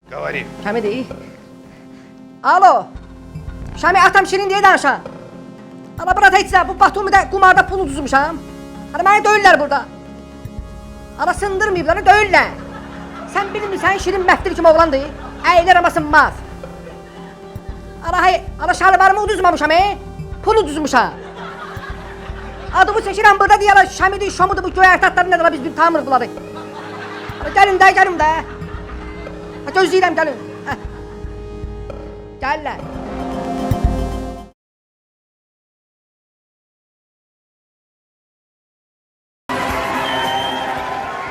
Говори. Şami değil. Alo. Şami atam Şirin diye danışan. Ana bırak etsə, bu Batumi'də kumarda pul uduzmuşam. Ana məni döyürlər burada. Ana sındırmayıblar, döyürlər. Sən bilmirsən Şirin məftil kim oğlandır. Əylər ama sınmaz. Ana şalvarımı uduzmamışam, pul uduzmuşam. Adımı çəkirəm burada deyərlər, Şamidir, Şomudur, bu göyərtatları nədir, biz bir tamir bularıq. Gəlin də. Gözləyirəm, gəlin. Gəllər.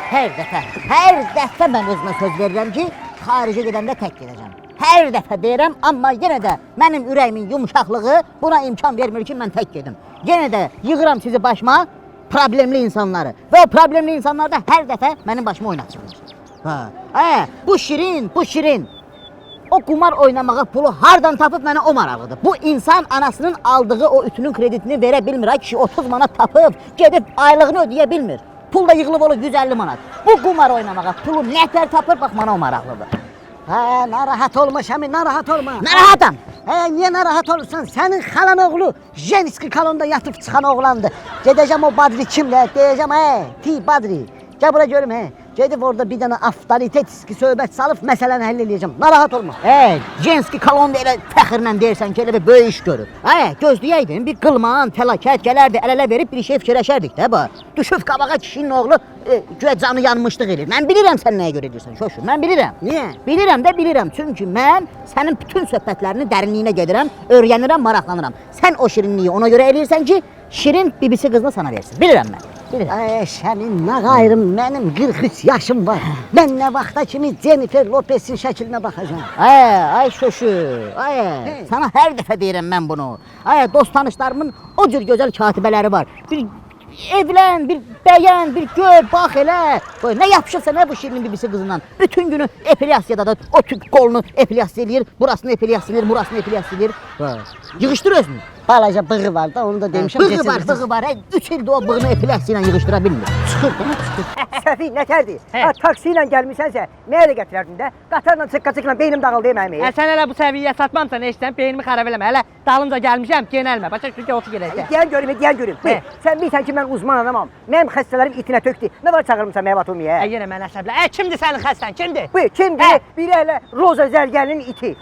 Hər dəfə mən özümə söz verirəm ki, xaricə gedəndə tək gedəcəm. Hər dəfə deyirəm, amma yenə də mənim ürəyimin yumuşaqlığı buna imkan vermir ki, mən tək gedim. Yenə də yığıram sizi başıma, problemli insanları və o problemli insanlar da hər dəfə mənim başıma oynatırlar. Bu Şirin. O qumar oynamağa pulu hardan tapıb mənə o maraqlıdır. Bu insan anasının aldığı o ütünün kreditini verə bilmir. Ay kişi 30 manat tapıb, gedib aylığını ödəyə bilmir. Pul da yığılıb olur 150 manat. Bu qumar oynamağa pulu nətər tapır, bax mənə o maraqlıdır. Narahat olma Şami, narahat olma. Narahatam. Niye narahat olursan? Senin xalan oğlu Jenski kalonda yatıp çıkan oğlandı. Gedeceğim o Badri kimle? Diyeceğim ti Badri. Gel buraya görüm Gedib orada bir dənə avtoritetisk söhbət salıb məsələni həll eləyəcəm. Narahat olma. Jenski kolonda elə fəxrlə deyirsən ki, elə bir böyük iş görüb. Gözləyəydin, bir qılman, fəlakət gələrdi, əl-ələ verib bir şey fikirləşərdik də bu. Düşüb qabağa kişinin oğlu güya canı yanmışlıq edir. Mən bilirəm sən nəyə görə edirsən, şoşur, mən bilirəm. Niyə? Bilirəm, çünki mən sənin bütün söhbətlərini dərinliyinə gedirəm, öyrənirəm, maraqlanıram. Sən o şirinliyi ona görə eləyirsən ki, Şirin bibisi qızını sana versin. Bilirəm mən. Şami, nə qayrım, mənim 43 yaşım var. Mən nə vaxta kimi Jennifer Lopez'in şəklinə baxacağım. Ay şoşur, sana hər dəfə deyirəm mən bunu. Dost tanışlarımın o cür gözəl katibələri var. Bir evlən, bir bəyən, bir gör, bax elə. Nə yapışırsa nə bu Şirinin bibisi qızından. Bütün günü epilyasiyadadır, o tük qolunu epilyasiya eləyir, burasını epilyasiya eləyir, burasını epilyasiya eləyir. Yığışdır özünü. Balaca bığı var da, onu da demişəm. Bığı var. 3 ildir o bığını epilyasiya ilə yığışdıra bilmir. Çıxır. Səfi, nətərdir? Taksi ilə gəlmisənsə, nə elə gətirərdin də? Qatarla çıqqa-çıqla beynim dağıldı mənim. Sən hələ bu səviyyəyə satmamsan, eşsən, beynimi xarab eləmə. Hələ dalınca gəlmişəm, genəlmə. Başa düşdük ki, otur gedək. Deyən görüm. Sən bilsən ki, mən uzman adamam. Mənim xəstələrim itinə tökdü. Nə var çağırmısan mənə Batumiyə? Yenə mən əsəblə. Kimdir sənin xəstən? Kimdir? Kimdir? Biri elə Roza Zərgəlinin iti.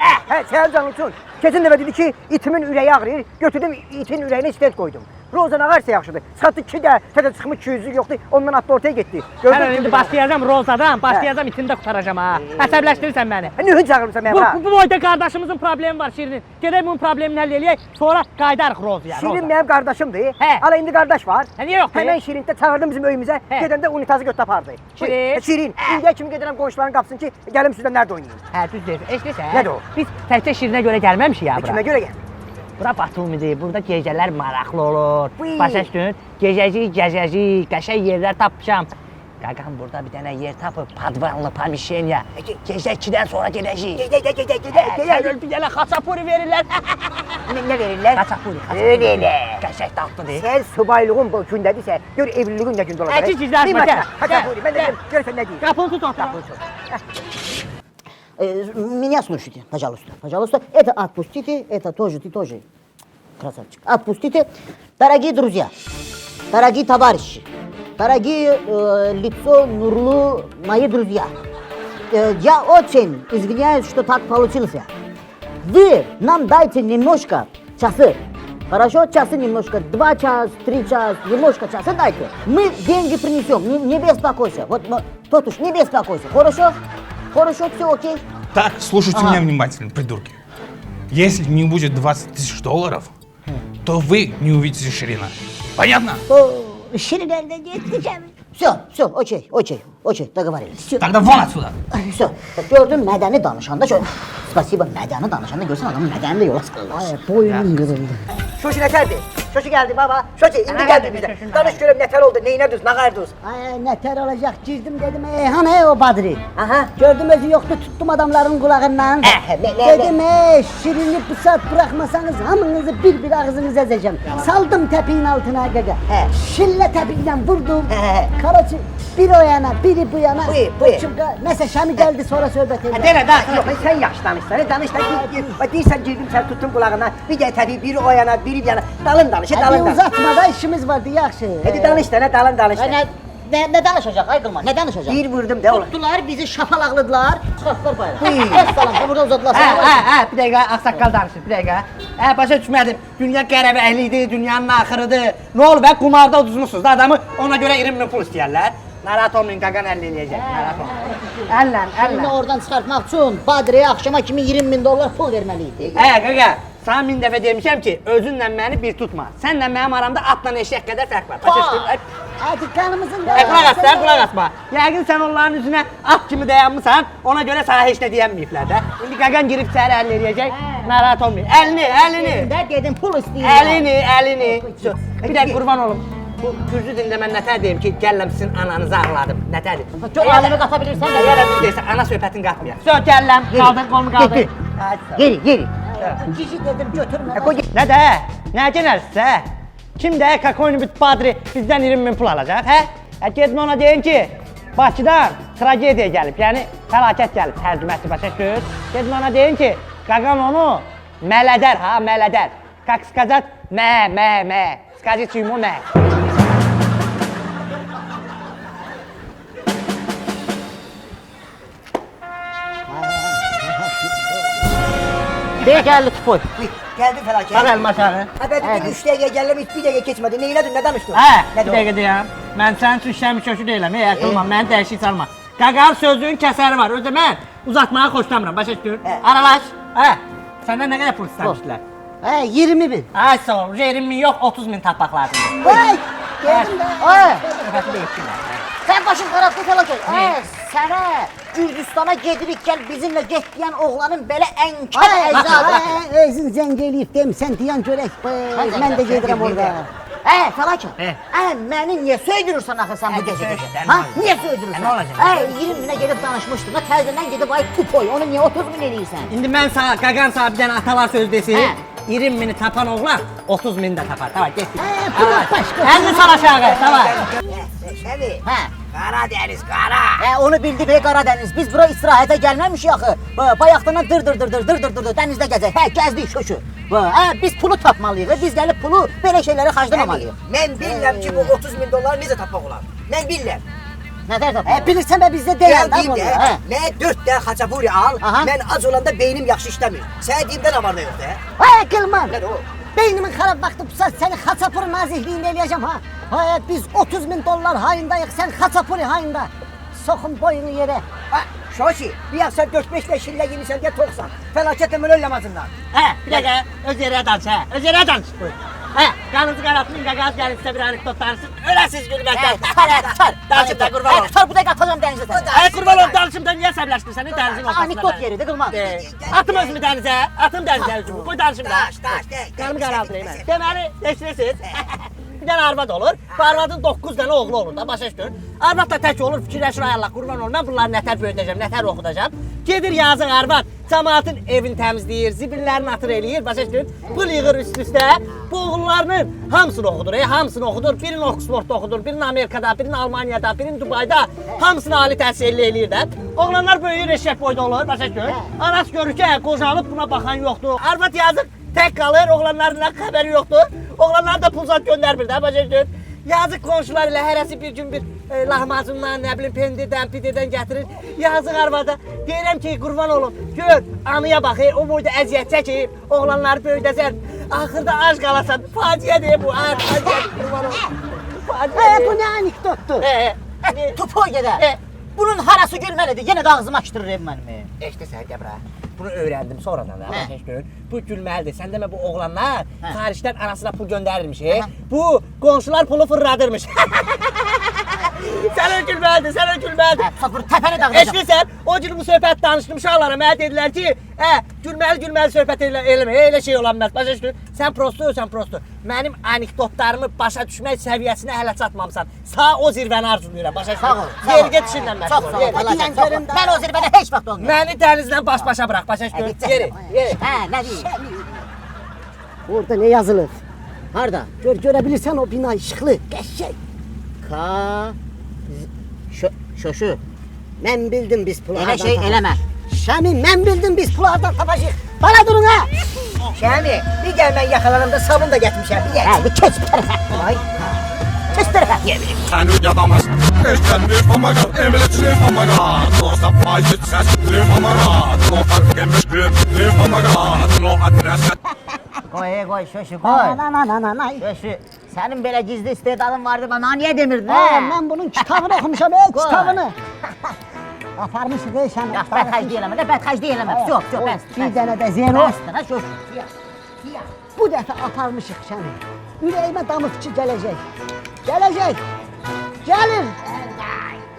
Sən canlısın. Keçən dəfə dedi ki, itimin ürəyi ağrıyır. Götürdüm itin ürəyinə stent qoydum. Rozan ağarsa yaxşıdır. Satı 2 də, təzə çıxmış 200'lük yoxdur. Ondan atdı ortaya getdi. Hələ indi başlayacağım Rozadan, başlayacağım itini də qutaracağam ha. Əsəbləşdirirsən məni. Nühün çağırırsan mənə. Bu boyda qardaşımızın problemi var Şirinin. Gedək bunun problemini həll eləyək, sonra qaydarıq Rozaya. Şirin mənim qardaşımdır. Hala indi qardaş var. Niyə yoxdur? Həmən Şirin də çağırdım bizim öyümüzə. Gedəndə unitazı götürüb apardı. Şirin, indiyə kimi gedirəm qonşuların qapısın ki, gəlim sizlə nerede oynayayım. Düz deyir. Eşidirsən? Nədir o? Biz təkcə Şirinə görə gəlməmişik ya bura. Kimə görə gəl? Bura Batumidir, burada gecələr maraqlı olur. Başa düşdün? Gəzəcəyik, qəşəng yerlər tapmışam. Qaqam burada bir dənə yer tapıb, padvanlı, pomisheniya. Gecə 2-dən sonra gedəcəyik. Sən bir dənə xaçapuri verirlər. Nə verirlər? Xaçapuri. Öyle. Qəşəng tatlıdır. Sən subaylığın bu gündədirsə, gör evliliğin nə gündə olacaq. Cizləşmə, gəl. Xaçapuri, mən dedim, görsən nə deyir. Qapını tut otur. Меня слушайте, пожалуйста. Это отпустите, это тоже, ты тоже. Красавчик. Отпустите. Дорогие друзья, дорогие товарищи, дорогие лицо Нурлу, мои друзья. Я очень извиняюсь, что так получилось. Вы нам дайте немножко часы. Хорошо, часы немножко, 2 часа, 3 часа, немножко часа дайте. Мы деньги принесем, не беспокойся. Вот, тот уж, не беспокойся, хорошо? Хорошо, все окей. Так, слушайте меня внимательно, придурки. Если не будет 20 тысяч долларов, то вы не увидите Ширина. Понятно? Şirin elden gitti. Все, окей, договорились. Все. Тогда вон отсюда. Все, gördün mədəni danışanda şöyle. Spasiba, mədəni danışanda görsən adamın mədəni də yola sıkılır. Boynum qırıldı. Şoş nətərdir? Şoşu geldi baba. Şoşu indi Ana geldi geldi, bize. şoşun Danış ana. görüm neler oldu, neyine düz, ne kadar düz. Ay ne ter olacak girdim dedim hani o Badri. Aha. Gördüm özü yoktu tuttum adamların kulağından. Dedim şirini bu saat bırakmasanız hamınızı bir ağzınıza ezeceğim. Saldım tepiğin altına gaga. He. Şille tepiğinden vurdum. He. Karaçı bir o yana biri bu yana. Buyur. Mesela Şami geldi sonra sohbet edelim. Dene daha yok, sen yaşlanmışsın. Danış da bak değilsen girdim sen tuttum kulağına. Bir de tabii biri o yana, biri bir yana. Dalın danış, Hadi dalın danış. uzatma da işimiz vardı yakşı. Hadi danış da ne, dalın danış da. Ne danışacak Aydılma ne danışacak? Bir vurdum de oğlum. Tuttular bizi şapalakladılar. Çıkarttılar bayrağı. Buyur. Esselam burada uzadılar. Bir dakika aksaqqal danışır, bir dakika. Başa düşmədim. Dünya qərəbəklidir, dünyanın axırıdır. Nə olur be, kumarda uduzmuşsunuz da adamı, ona görə 20 min pul istəyərlər. Narahat olmayın, qaqan əllə eləyəcək, narahat olmayın. Şimdi oradan çıkartmak için Badri'ye akşama kimi 20 bin dolar pul vermeliydi. Qaqa, sana 1000 dəfə demişəm ki, özünlə məni bir tutma. Sənlə mənim aramda atla eşək qədər fərq var. Başa düşdün? Hadi kanımızın da. Qulaq as, qulaq asma. Yəqin sən onların üzünə at kimi dayanmısan, ona görə sana heç nə deyənməyiblər də. İndi qaqan girib səni əllə eləyəcək, narahat olmayın. Əlini. De dedim pul isteyeyim. Əlini. Bir də qurban olum. Bu Gürcü dilində mən nətər deyim ki, gəlləm sizin ananızı ağladım. Nətərdir? Çok alemi katabilirsen de. Əgər düz deyirsən, ana söhbətini qatmayaq. Sö, gəlləm, qaldır, qolumu qaldır. Geri. Cici dedim götürme. Nə də? Nə genəlsə? Kim də Kakoyni bit Badri bizdən 20 min pul alacaq, hə? Gedin ona deyin ki, Bakıdan tragediya gəlib, yəni fəlakət gəlib, tərcüməsi başa düşür. Gedin ona deyin ki, qaqan onu mələdər, ha, mələdər. Как сказать, mə. Скажите ему mə. Bir geldi tupoy. Geldi felaket. Bax əlma aşağı. Ha ben dedim 3 dakika geldim, hiç bir dakika geçmedi. Neyine dün, ne danıştın? Hə, Ne bir dəqiqə deyəm. Mən sənin üçün şəmi köşü deyiləm, yaqılma, məni dəyişik salma. Qaqar sözlüyün kəsəri var, özü mən uzatmağı xoşlamıram, başa düşdün? Aralaş, səndən nə qədər pul istəmişdilər? 20 bin. Ay sağ ol, 20 min yox, 30 min tapmaq lazımdır. Vay. Geldim de. Söhbəti deyirsinlər. Sen başın taraflı felaket. Sana Gürcistan'a gedirik gel bizimle get diyen oğlanın böyle enker eczadı. Özün zengeliyip dem sen diyen görek. Ben de gelirim orada. Felaket. Beni niye söydürürsen axı sen bu gece gece? Ha? Niye söydürürsen? Ne olacak? 20 bine gelip danışmıştın. Terzinden gidip ay tupoy. Onu niye 30 bin eləyirsən? İndi mən sana, qaqan sana bir dənə atalar söz desin. 20 mini tapan oğlan 30 min də tapar. Tamam, get. Pulun başka. Əlini sal aşağı, tamam. Şevi. Karadeniz kara. Onu bildi be Karadeniz. Biz buraya istirahate gelmemiş axı. Bayaqdan dır denizde gezek. Gezdik şuşu. Biz pulu tapmalıyıq. Biz gelip pulu böyle şeylere harcamamalıyıq. Ben bilmem ki bu 30 bin dolar nece tapmak olar. Ben bilmem. Ne der tapmalıyıq? Bilirsən be bizde değil. Geldiğim de, ne 4 de haçapuri al, Aha. ben az olanda beynim yaxşı işlemiyor. Sevdiğimden haber de yok de. Kılman. Ne o? Beynimin xarab vaxtı pusat seni Xaçapuri nazihliğinde eləyəcəm ha. Biz 30 bin dolar hayındayıq, sen Xaçapuri hayında. Sokun boyunu yere. Şoşi, bir yaksan 4-5 de şille yemişsen diye toksan. Felaket emel öllemezsinler. Bir dəqiqə, öz yerə danış, öz yerə danış. Qanınızı qaratmayın, qaqaz gəlin sizə bir anekdot danışsın. Öləsiz gülməkdən. Danışım da qurban olun. Tutar bu da atacağım denize seni. Qurban olun, danışım da niyə səbləşdirsən, dənizin ortasına. Anekdot yeridir Qılman. Atım özümü dənizə, atım dənizə özümü, qoy danışım da. Daş. Qanımı qaraldırayım mən. Deməli, eşidirsiniz. Bir dənə arvad olur, bu arvadın 9 dənə oğlu olur da, başa düşdün. Arvad da tək olur, fikirləşir, ay Allah, qurban olun, mən bunları nətər böyüdəcəm, nətər oxudacam. Gedir yazıq arvad, cəmaatın evini təmizləyir, zibillərini atır eləyir, başa düşdün. Pul yığır üst-üstə, bu oğullarının hamısını oxudur, hamısını oxudur. Birini Oxfordda oxudur, birini Amerikada, birini Almaniyada, birini Dubayda, hamısını ali təhsilli eləyir də. Oğlanlar böyüyür, eşək boyda olur, başa düşdün. Anası görür ki, qocalıb buna baxan yoxdur. Arvad yazıq tək qalır, oğlanlarından xəbəri yoxdur. Oğlanlar da pul zat göndərmir də, başa düşdün. Yazıq qonşular ilə hərəsi bir gün bir lahmacundan, nə bilim, pendirdən, pidədən gətirir. Yazıq arvada. Deyirəm ki, qurban olun, gör, anıya bax, o boyda əziyyət çəkib, oğlanları böyüdəsən. Axırda ac qalasan, faciə deyib bu, faciə, qurban olun. Bu ne anekdottur? Tupoy gedər. Bunun harası gülməlidir, yenə də ağzımı açdırır mənimi. İşte sən Qəbra, bunu öyrəndim sonradan da, başa düşdün. Bu gülməlidir, sən demə bu oğlanlar xaricdən anasına pul göndərirmiş, bu qonşular pulu fırladırmış. Sən öldürməlidir, sən öldürməlidir. Sıfır təpəni dağıdacağım. Eşitsən, o gün bu söhbət danışdım uşaqlara, mənə dedilər ki, gülməli söhbət eləmə, elə şey ola bilməz. Başa düşdün? Sən prosto. Mənim anekdotlarımı başa düşmək səviyyəsinə hələ çatmamısan. Sağ o zirvəni arzuluyuram, başa düşdün? Sağ ol. Yeri get işindən mən. Çox sağ ol. Fəlakət, çox sağ ol. Mən o zirvədə heç vaxt olmuyorum. Məni dənizlə baş-başa bırax, başa düşdün? Yeri. Nə deyir? Orada ne yazılır? Harda? Görebilirsen o bina ışıklı. Geçecek. Şoşu. Ben bildim biz pulu Elə hardan şey tapacağız. eləmə. Şami ben bildim biz pulu hardan tapacağız. Bana durun ha. Şami, bir gel ben yakalanımda sabun da getirmişim. Bir gel. Bir kes bu tərəfə. Ay. Kes bu tərəfə. Sen yapamaz. Eşten bir famagat, emretçi famagat. Dosta payet ses, bir famagat. No fark emiş bir famagat. No adres. Qoy, Şoşu, qoy. Ana. Şoşu, sənin belə gizli istedadın vardı, bana niyə demirdin? Ben bunun kitabını okumuşam kitabını. Aparmışsın ey Şami. Yax, bədxəc deyələmə də, bədxəc deyələmə. Yox, bəs. Bir tane de zero. Bəsdir, Şoşu. Bu defa aparmışık Şami. Yüreğime damıtçı gelecek. Gelecek. Gelin.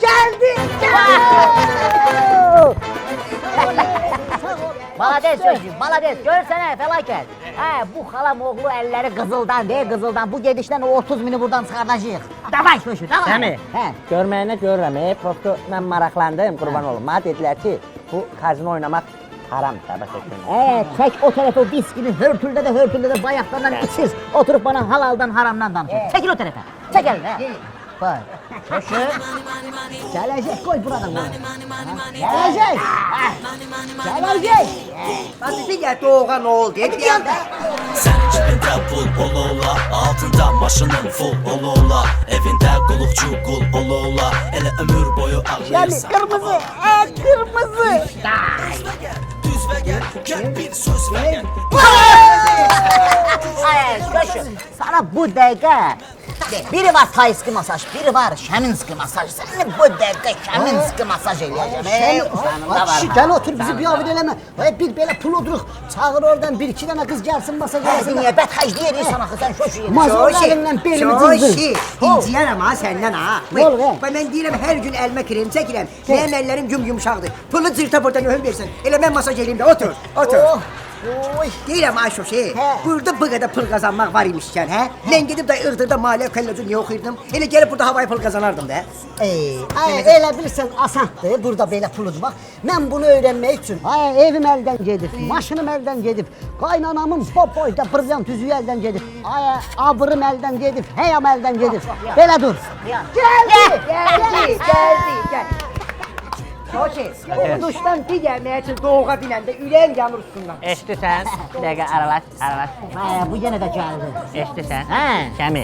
Geldi. Malades Şoşu, malades. Görsənə, fəlakət. Bu xalam oğlu əlləri qızıldan. Bu gedişdən o 30 mini buradan çıxardacaq. Davay Şoşu, davay. Dəmi? Hə. Görməyinə görürəm, prosto mən maraqlandım, qurban olum. Mənə dedilər ki, bu kazino oynamaq haramdır, başa düşdün. Çək o tərəfə o viskini hörpüldə də bayaqlardan içir. Oturup bana halaldan haramdan danışır. Çəkil o tərəfə. Çək əlini. Bak. Şoşu. Gelecek koy buradan. Gelecek. Gelecek. Hadi bir gel doğan oğul diye bir yanda. Sen cibinde pul olola, altında maşının full olola, evinde qulluqçu qul olola, elə ömür boyu ağlayırsan. Kırmızı. Kırmızı. Düz və gəl, gəl bir söz və gəl. Şoşu. Sana bu dəqiqə biri var Tayski masaj, biri var Şeminski masaj. Seni bu dəqiqə Şeminski masaj eləyəcəm. Sen gel otur bizi bir avil eleme. Bir böyle pul oturuk. Çağır oradan bir iki tane kız gelsin masaj Hadi gelsin. niyə bədxəc deyirsən axı sən Şoşu? Mazor elimden belimi cızdır. İnciyərəm ha senden ha. Ne olur he? Ben deyirəm her gün elme krem çəkirəm. Benim ellerim yumuşaqdır. Pulu cırta buradan öhüm versin. Elə ben masaj eləyim də otur. Oy. Deyirəm Ayşoşe, burada bu kadar pul kazanmak var imişken he. Ben gidip de Iğdır'da maliye kollecini niye okuyordum? Hele gelip burada havai pul kazanardım da. Öyle bilirsen asandı burada böyle pul udmak. Ben bunu öğrenmek için. Evim elden gedib, maşınım elden gedib, kaynanamın popoyda brilliant yüzüğü elden gedib, abırım elden gedib, heyam elden gedib. Böyle dur. Geldi. Ayşoşe, o duştan bir gelmeye için doğuğa binende üleğin yanır üstünden. Eşitsən, bir dəqiqə aralaş. Bu yenə də gəldi. Eşitsən? Hə. Şəmi,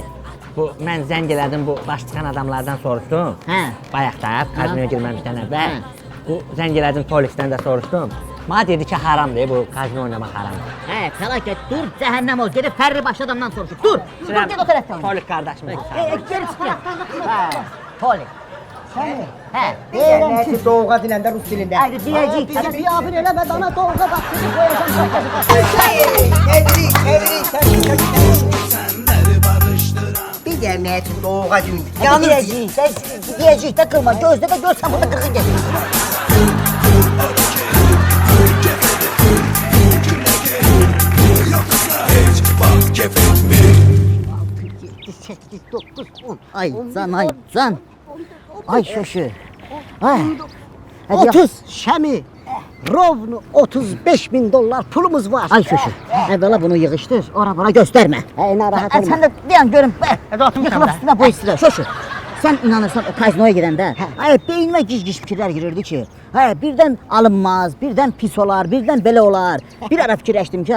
bu mən zəng elədim, bu baş çıxan adamlardan soruşdum. Hə. Bayaqda, kazinoya girməmişdən əvvəl. Bu zəng elədim, polisdən də soruşdum. Mənə dedi ki, haramdır, bu kazino oynamaq haramdır. Fəlakət, dur, cəhənnəm ol. Gedib fərli başlı adamdan soruşur. Dur, get o tərəfdən. Polis qardaşım. Geri çıx. Polis. Bir gelmeye için doğuğa dinende Rus dilinde. Haydi diyecek. Bize bir abin eleme bana doğuğa bak. Koyacağım. Bir gelmeye için doğuğa dinende. Yanır diyecek de kılma. Gözde de görsen burada kırgın gelir. Bak kefet mi? 8, 9, 10. Ay can. Ay Şoşu. Ay. 30 Şemi. Rovnu 35.000 dolar pulumuz var. Ay Şoşu. Evvela bunu yığışdır. Ora bura gösterme. Narahat olma. Sen de bir an görün. Hadi oturmuş Yıkılıp da. üstüne bu üstüne. Şoşu. Sen inanırsan o kazinoya girəndə, beynime gic fikirlər girirdi ki, birdən alınmaz, birdən pis olar, birdən belə olar. Bir ara fikirləşdim ki,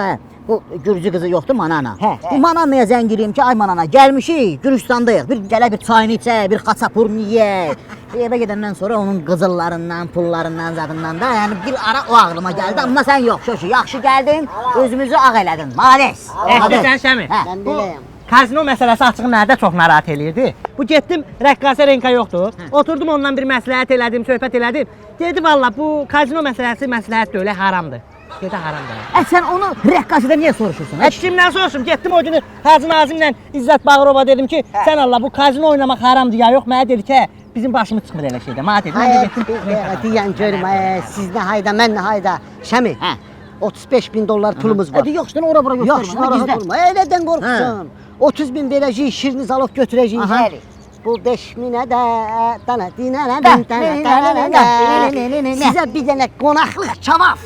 bu Gürcü qızı yoxdur Manana. Bu Mananaya zəng gireyim ki, ay Manana, gəlmişik, Gürcüstandayıq. Bir gələ bir çayını içək, bir xaçapurnu yeyək. Evə gedəndən sonra onun qızıllarından, pullarından, zadından da yəni bir ara o ağlıma gəldi, amma sən yox Şoşu, yaxşı gəldin, özümüzü ağ elədin. Malades. Eşitsən Şəmi? Ben bileyim. Kazino məsələsi açıq nədə çox narahat eləyirdi. Bu getdim, rəqqasə Renka yoxdur. Oturdum ondan bir məsləhət elədim, söhbət elədim. Dedi valla bu kazino məsələsi məsləhət deyil, haramdır. Dedi haramdır. Sən onu rəqqasədə niyə soruşursun? Heç kimdən soruşum, getdim o günü Hacı Nazimlə İzzət Bağırova dedim ki, sən Allah bu kazino oynamaq haramdır ya yox. Mənə dedi ki, bizim başımız çıxmır elə şeydə. Mənə dedi, mən də Hayır, getdim. diyen görüm. Siz ne hayda, ben ne hayda. Şami, Hə. 35.000 dolar pulumuz var. Hadi yoxsun ora bura göstərmə. Yok, şuna rahat olma. Öyleden korksun. 30.000 vereceğiz, şirini zalog götüreceğiz. Aha. ha. Bu 5.000'e de dana dinene size bir tane konaklık çavaf.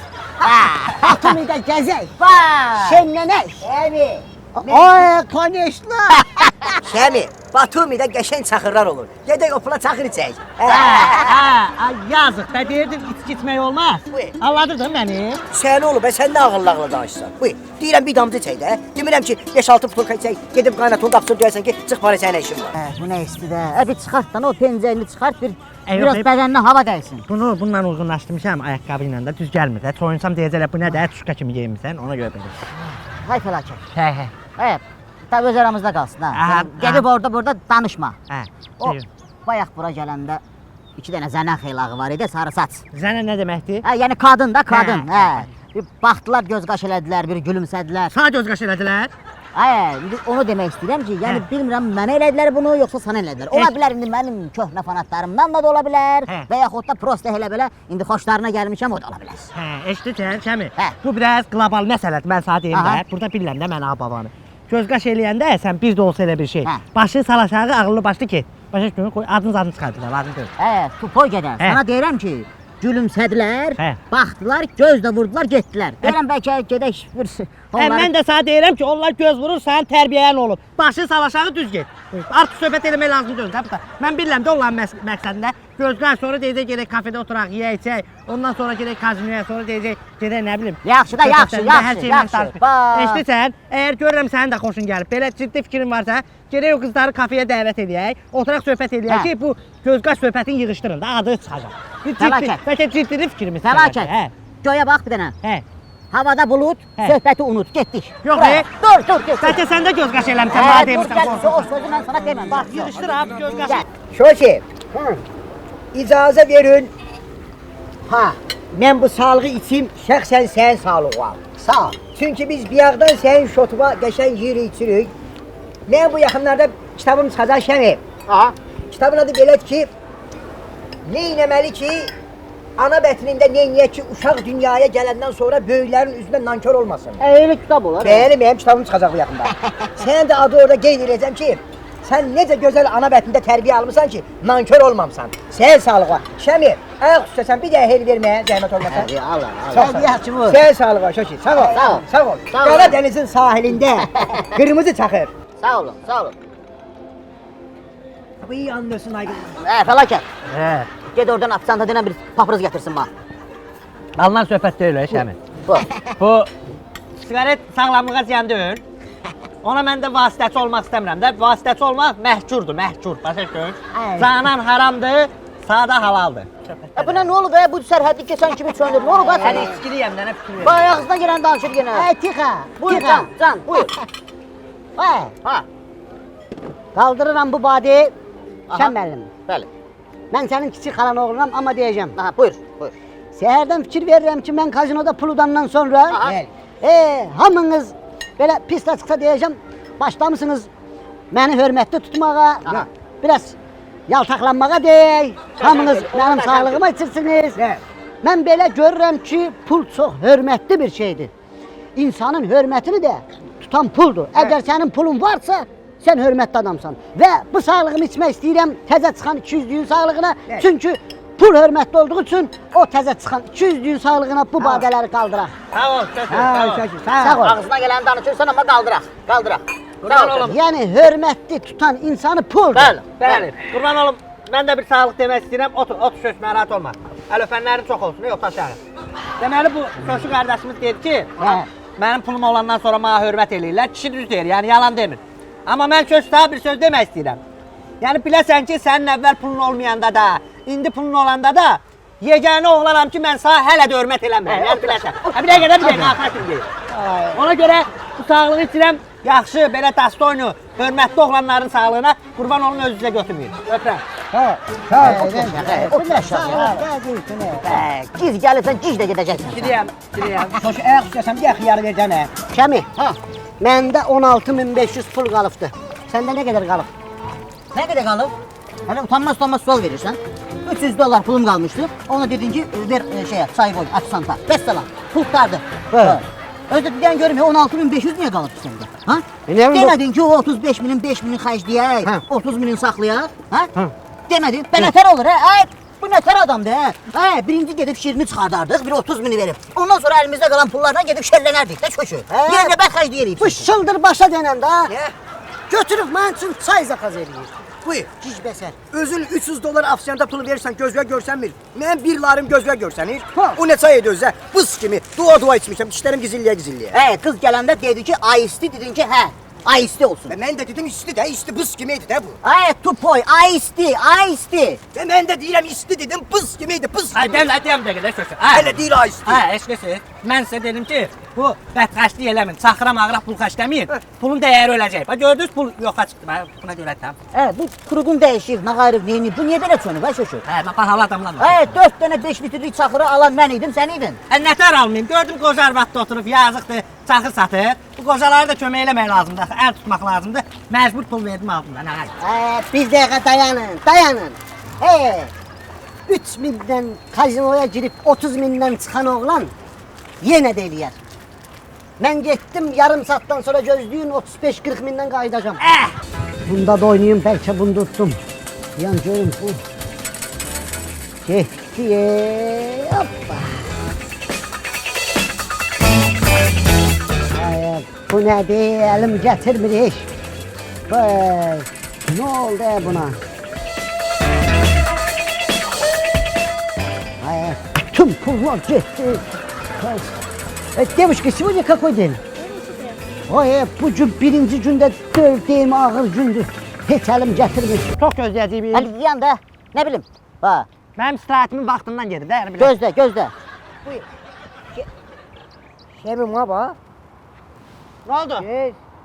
Batımi'de gezey. Şenlenek. Şami. Ay konuşla. Şəmi, Batumidə qəşəng çaxırlar olur. Gedək o pula çaxır içək. Yazıq da deyirdim içki içmək olmaz. Buyur. Anladın da məni? Sən olub, sən də ağıllı danışsan. Buyur, deyirəm bir damcı içək də. Demirəm ki, 5-6 pulka içək, gedib qaynatın qapısını döyəsən ki, çıx para sənin işin var. Bu nə istidə? Bir çıxart da o pencerini çıxart bir Yox, biraz hep- bədəninə hava dəysin. Bununla uyğunlaşdırmışam ayaqqabı ilə də düz gəlmir də. Soyunsam deyəcəklər bu nədir? Çuşka kimi geyinmisən, ona görə belə. Hay fəlakət. Hə. Hə. Tabii öz aramızda qalsın ha. Aha, Sən Gedib orada burada danışma. Hə. O bayaq bura gələndə 2 dənə zənən xeylağı var idi, sarı saç. Zənə nə deməkdir? Hə, yəni qadın da qadın. Hə, Hə. Bir baxdılar, göz qaş elədilər, bir gülümsədilər. Sağ göz qaş elədilər. Hə, indi onu demək istəyirəm ki, yəni bilmirəm mənə elədilər bunu yoxsa sənə elədilər. Ola bilər indi mənim köhnə fanatlarımdan da ola bilər Hə. və yaxud da prosta elə belə indi xoşlarına gəlmişəm o da ola bilər. Hə, eşidirsən, Şəmi? Hə. Bu biraz qlobal məsələdir. Mən sənə deyim Aha. də. Burada bilirəm də mən babanı. Göz qaş eləyəndə sən bir də olsa elə bir şey. Hə. Başı sal aşağı, ağıllı başlı get. Başa düşdün? Qoy adını çıxardılar, lazım deyil. Hə, tupoy gedər. Hə. Sana deyirəm ki, gülümsədilər, Hə. baxdılar, göz də vurdular, getdilər. Deyirəm bəlkə gedək bir Hə, mən də sənə deyirəm ki, onlar göz vurur, sənin tərbiyən olub. Başı sal aşağı düz get. Artıq söhbət eləmək lazım deyil də. Mən bilirəm də onların məqsədində göz qaş sonra deyəcək gedək kafedə oturaq, yeyək, içək. Ondan sonra gedək kazinoya, sonra deyəcək gedək nə bilim. Yaxşı da, yaxşı, söhbətlərində hər yaxşı, şeylə yaxşı. danışmaq. Bax. Eşidirsən? Əgər görürəm sənin də xoşun gəlib, belə ciddi fikrin varsa, gedək o qızları kafeyə dəvət edək, oturaq söhbət edək Hə. ki, bu göz qaş söhbətini yığışdırın da, adı çıxacaq. Bir ciddi, Fəlakət. bəlkə ciddi fikrimiz. Fəlakət. Hə. Göyə bax bir dənə. Hə. Havada bulut, Hə. söhbəti unut, getdik. Yox, Buraya. hə? Dur, get. Bəlkə sən də göz qaş eləmisən, Hə, mənə dur, demirsən. gəl, qorxursan. o sözü mən sana deməm. Bax, yığışdır abi göz qaşı. Gəl. Şoki, icazə verin. Ha, mən bu sağlığı içim, şəxsən sənin sağlığına. Sağ ol. Çünki biz bir yağdan sənin şotuva qəşəng yeyirik, içirik. Mən bu yaxınlarda kitabım çıxacaq Şəmi. Aha. Kitabın adı belədir ki, nə etməli ki, ana bətnində neyniyək ki, uşaq dünyaya gələndən sonra böyüklərin üzündə nankör olmasın. Elə kitab olar. Bəli, mənim kitabım çıxacaq bu yaxında. Sənin də adı orada qeyd edəcəm ki, sən necə gözəl ana bətnində tərbiyə almısan ki, nankör olmamısan. Sən sağlığa. Şəmi, ayaq üstəsən bir dəyə hel verməyə zəhmət olmasan. Allah, Sağ ol. Allah. Yaxşı bu. Sən sağlığa Şoki, sağ ol. Sağ ol. Sağ ol. Sağ ol. Qara dənizin sahilində qırmızı çaxır. Sağ olun, sağ olun. Bu iyi anlıyorsun aygın. Hə, fəlakət. Hə. Ged oradan apsanda denən bir paprız gətirsin bax. Alınan söhbət deyil o Şəmi. Bu. Bu siqaret sağlamlığa ziyan deyil. Ona mən də vasitəçi olmaq istəmirəm də. Vasitəçi olmaq məhkurdur, məhkur. Başa düşdün? Ay. Canan haramdır, sağda halaldır. Bu nə olub bu sərhəddi keçən kimi söndür. Nə olub Sən sən? içkiliyəm də nə fikir verirsən? Bax ağzına gələn danışır yenə. Hey Tika. Buyur Tika. can, buyur. Hey. Ha. Kaldırıram bu badi. Sen benim. Bəli. Ben senin kiçik halan oğlunam ama diyeceğim. Aha, buyur, buyur. Seherden fikir veririm ki ben kazinoda pul udandan sonra Aha. hamınız böyle pis açıkta diyeceğim. Başlamışsınız beni hürmetli tutmağa. Aha. Biraz yaltaklanmağa değil. Hamınız benim sağlığıma içirsiniz. Ben böyle görürüm ki pul çok hürmetli bir şeydir. İnsanın hürmetini de tutan puldur. Eğer senin pulun varsa sen hürmetli adamsan. Ve bu sağlığımı içmek istedim teze çıkan 200'lüğün sağlığına. Çünkü pul hürmetli olduğu için o teze çıkan 200'lüğün sağlığına bu badeleri kaldırak. Sağ ol, sağ ol. Sağ ol. Ağzına gələni danışırsan amma qaldıraq, qaldıraq. Qurban olum. Yani hürmetli tutan insanı puldur. Bəli, Bəli. Qurban olum. Mən də bir sağlıq demək istəyirəm. Otur, söz narahat olma. Əl öpənlərin çox olsun, yox aşağı. Deməli bu Şoşu qardaşımız dedi ki, Hə. mənim pulum olandan sonra mənə hörmət eləyirlər. Kişi düz deyir, yəni yalan demir. Amma mən daha bir söz demək istəyirəm. Yəni biləsən ki, sənin əvvəl pulun olmayanda da, indi pulun olanda da yeganə oğlanam ki, mən sənə hələ də hörmət eləmirəm. Yəni biləsən. Bir dəqiqə, axıra deyir. Ona görə bu sağlığı içirəm. Yaxşı, belə dastoynu, hörmətli oğlanların sağlığına qurban olun özünüzə götürməyin. Öpürəm. Otur aşağı. Giz gəlirsən, giz də gedəcəksən. Gidəyəm. Şoki, ayaq üstəsən bir dəyə xiyarı verəcəm hə. Şami, məndə 16.500 pul qalıbdı. Səndə nə qədər qalıb? Nə qədər qalıb? Hele utanmaz sual verirsen. 300 dolar pulum kalmıştı. Ona dedin ki ver şeye sahip ol aksanta. Vesselam. Kurtardı. Evet. Özde diyen görmüyor 16.500 niye kalıp sende? Ha? Ne Demedin ki o 35 binin 5 binin xərcləyək, Ha. 30 binin saxlayaq. Ha? Ha. Demedin. Ben nətər olur ha? Ay, bu nətər adamdır ha? Ha, birinci gedib şirini çıxardardıq, bir 30 bini verib. Ondan sonra elimizde kalan pullardan gedib şərlənərdik də köşü. Yerine ben xərcləyərik. Bu şıldır başa denen da. Ne? Götürüp mən üçün çay zakaz eləyir. Buyur. Cicbəsər. Özün 300 dolar afisiyanda pulu verirsen gözle görsənmir. Mən bir larım gözle görsənir. Ha. O ne çay ediyor özə? Buz kimi. Dua içmişim. Dişlerim gizilliye. Kız gələndə dedi ki, aisti dedin ki, hə, aisti olsun. Ve mən də dedim isti de, isti buz kimiydi de bu. Ay, tupoy, aisti. Ve mən də deyirəm isti dedim, buz kimiydi, buz Ay, kimiydi. deyəm dəqiqə sözü. Hele değil ha isti. Hə, eşkəsi. Mən sizə dedim ki, bu bədxəşlik eləmin. Çaxıra mağıra pul xərcləməyin. Pulun dəyəri öləcək. Bax gördünüz pul yoxa çıxdı. Bax buna görə tam. Bu kurugun dəyişir, nağarıb neyini, bu niyə belə çönüb, ay şoşu? Hə, bahalı adamlar var. 4 dənə 5 litrlik çaxırı alan mən idim, sən idin. Nətər almayım? Gördüm qoca arvadda oturub yazıqdır, çaxır satır. Bu qocalara da kömək eləmək lazımdır, əl tutmaq lazımdır. Məcbur pul verdim aldım da, nə qayır. Bir dəqiqə dayanın. 3000'den kazinoya girip 30.000'den çıkan oğlan yine de eləyər. Ben gittim yarım saattan sonra gözlüğün 35-40 binden kaydacağım. Bunda da oynayayım belki bunu tuttum. Yancığım bu. Geçti. Hoppa. Ay, bu nedir? Elim getirmir hiç. Vay, ne oldu buna? Ay, tüm pullar gitti. Demiş ki, сегодня какой день? Ay, bu gün birinci günde dövdüğüm ağır gündür. Hiç elim getirmiş. Çox gözləyəcəyim. Əli deyən də, nə bilim, bax, Mənim istirahətimin vaxtından gedir də, yəni bilək. gözlə. Şemim ha bak. Nə oldu?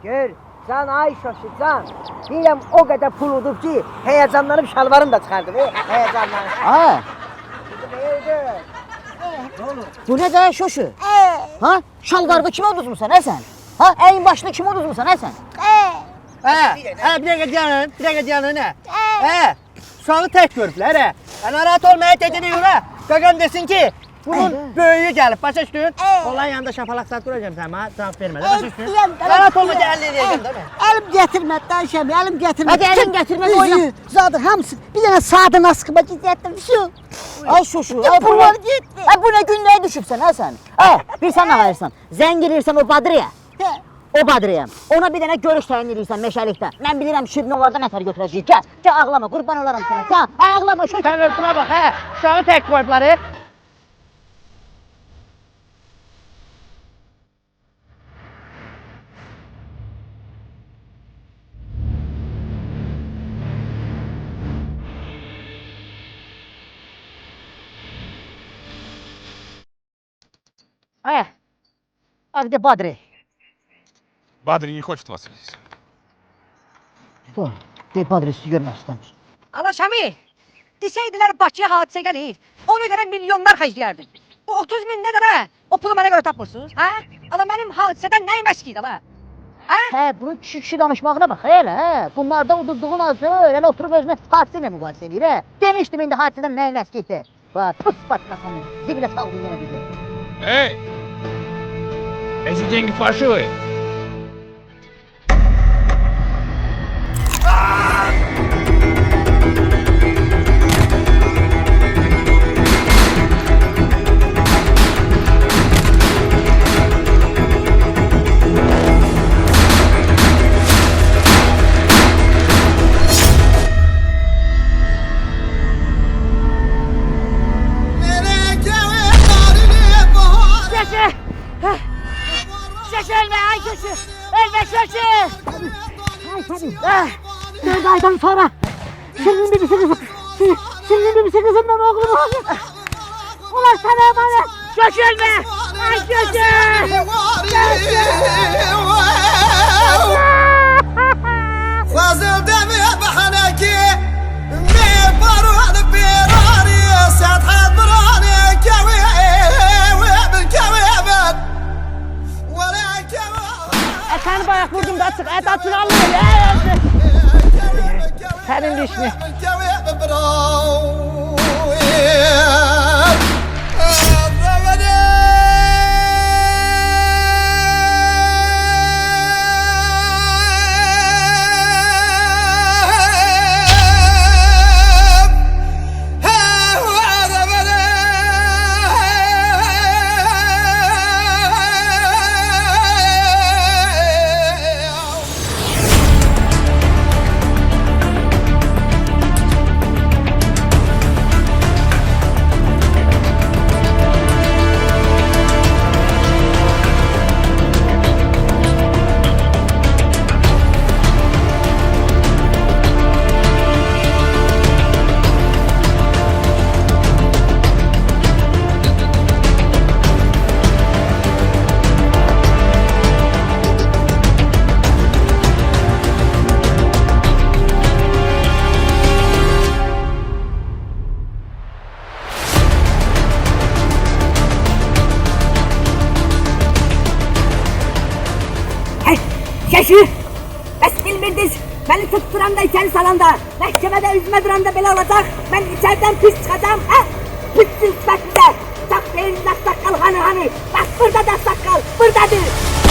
Gör. Sen ay şaşırsan. Diyem o kadar pul udub ki heyecanlanıp şalvarım da çıkardım. Heyecanlanıp. Ha, bu ne də şoşu? Ha, şalvarda kimi uduzmusan, nə sən? Ha, əyin başını kimi uduzmusan, nə sən? Bir dəqiqə dayanın, nə? Uşağı tək görüblər, hə? Narahat olmaya dediğini yürə. Qaqam desin ki, bunun böyüyü gəlib, başa düşdün? Onların yanında şapalaq saat duracağım sən, ha? Cavab vermə, başa düşdün? Narahat olma, gəlin edəcəm, değil mi? Elim getirmedi Ayşem, elim getirmedi. Hadi elin getirmedi, oyna. Zaten hamısı bir tane sağdan askıma gidecektim şu. Ay şoşu, ay Pullar gitti. Ay bu ne günlüğe düşübsən, ha sən? Bir sən nə verirsən? Zəng eləyirsən o Badriyə. O Badriyə. Ona bir dənə görüş təyin edirsən meşəlikdə. Mən bilirəm şirin onlardan nətər götürəcəyik. Gəl, ağlama, qurban olaram sənə. Gəl, ağlama şoşu. Sən buna bax, hə? Uşağı tək qoyubları. Hadi de Badri. Бадри не хочет вас видеть. Dur, de Badri sizi görmək istəmiş. Ala Şami, deseydiler Bakıya hadisə gəlir, onu görə milyonlar xərcləyərdim. O 30 min nədir ha? O pulu mənə görə tapmırsınız, ha? Ala mənim hadisədən nəyim əskiydi ala? Bunun kişi danışmağına bax, elə, bunlarda uduzduğun azı, elə oturub özünə hadisə ilə mübahisə edir, Demişdim indi hadisədən nəyin əskiydi. Bax, pıs patlasan, zibilə saldın yenə bizi. Эй! Эти деньги фальшивые. Ölme ay köşü! Ölme köşü! Dört aydan sonra Şirin'in bibisi kızım. Şirin'in bibisi kızımdan oğlum oldu. Ulan sana emanet. Köşü ölme! Ay köşü! فازل دمي بحنكي مي بارون بيراني سطح براني كوي بالكويبت ولا كوي Səni bayaq vurdum da çıx, açıq almıyor. Sənin dişini. Şaşı! Bəs bilmirdiniz, beni tutturanda içeri salanda, məhkəmədə üzmə duranda belə olacaq, ben içeriden pis çıxacağım, ha? Pis üstbət bize! Saq deyil, saqqal hani, bak burada da saqqal, buradadır!